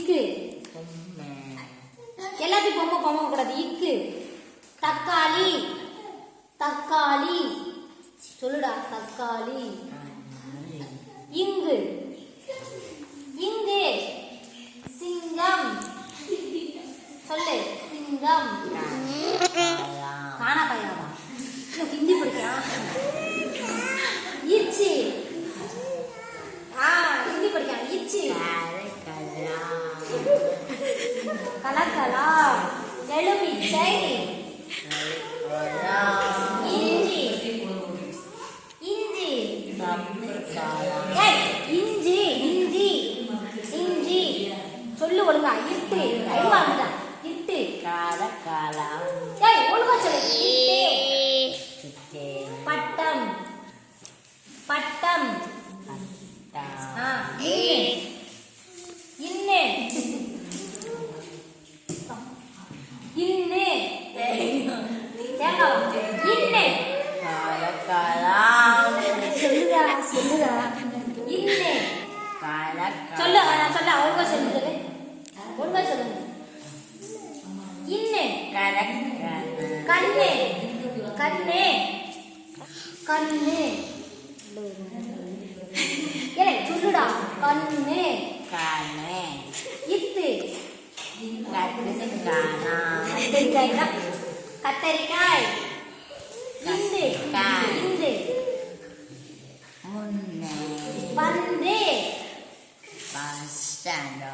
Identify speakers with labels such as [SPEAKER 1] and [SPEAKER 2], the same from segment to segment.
[SPEAKER 1] இக்கு. எல்லாத்தையும் பொம்மை பொம்மை கூடாது. இக்கு. தக்காளி. தக்காளி. சொல்லுடா. தக்காளி. இங்கு. இங்கு. சிங்கம். சொல்லு. சிங்கம். காணா பையாவா? ஹிந்தி படிக்கலாம். இச்சி. ஹிந்தி படிக்கலாம். இச்சி. கலக்கலா. எலுமிச்சை. இஞ்சி. இஞ்சி. இஞ்சி. இஞ்சி. இஞ்சி. சொல்லு ஒழுங்கா. இட்டு. ஐவாண்டா. இட்டு.
[SPEAKER 2] காலக்காலா.
[SPEAKER 1] ஒழுங்கா சொல்லு. இட்டு. பட்டம். பட்டம். இன்னே. இன்னே. இன்னே. சொல்லுதா. சொல்லுதா. இன்னே. சொல்லு. நான் சொல்ல ஒழுங்கா சொல்லு. ஒழுங்கா சொல்லுங்க. இன்னே. கண்ணே. கண்ணே. கண்ணே. ஏலே சொல்லுடா. கண்ணே.
[SPEAKER 2] கண்ணே.
[SPEAKER 1] இத்து.
[SPEAKER 2] கத்திரிக்காய்.
[SPEAKER 1] கத்தரிக்காய். இந்து. இந்து.
[SPEAKER 2] முன்னே.
[SPEAKER 1] பந்து.
[SPEAKER 2] Bus stand.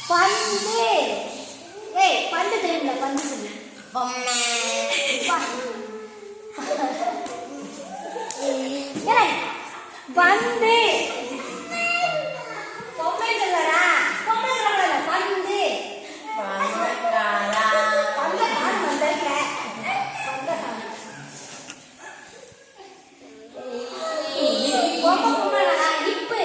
[SPEAKER 1] பந்து. பந்து தெரியுங்களா? பந்து சொல்லு.
[SPEAKER 2] பொம்மை.
[SPEAKER 1] பந்து. பொம்மை சொல்லடா. பொம்மை சொல்லல. பந்து.
[SPEAKER 2] பந்தக்காலா.
[SPEAKER 1] பந்தக்கால் வந்திருக்க. பந்தக்கால். பொம்மை பொம்மைடா. இப்பு.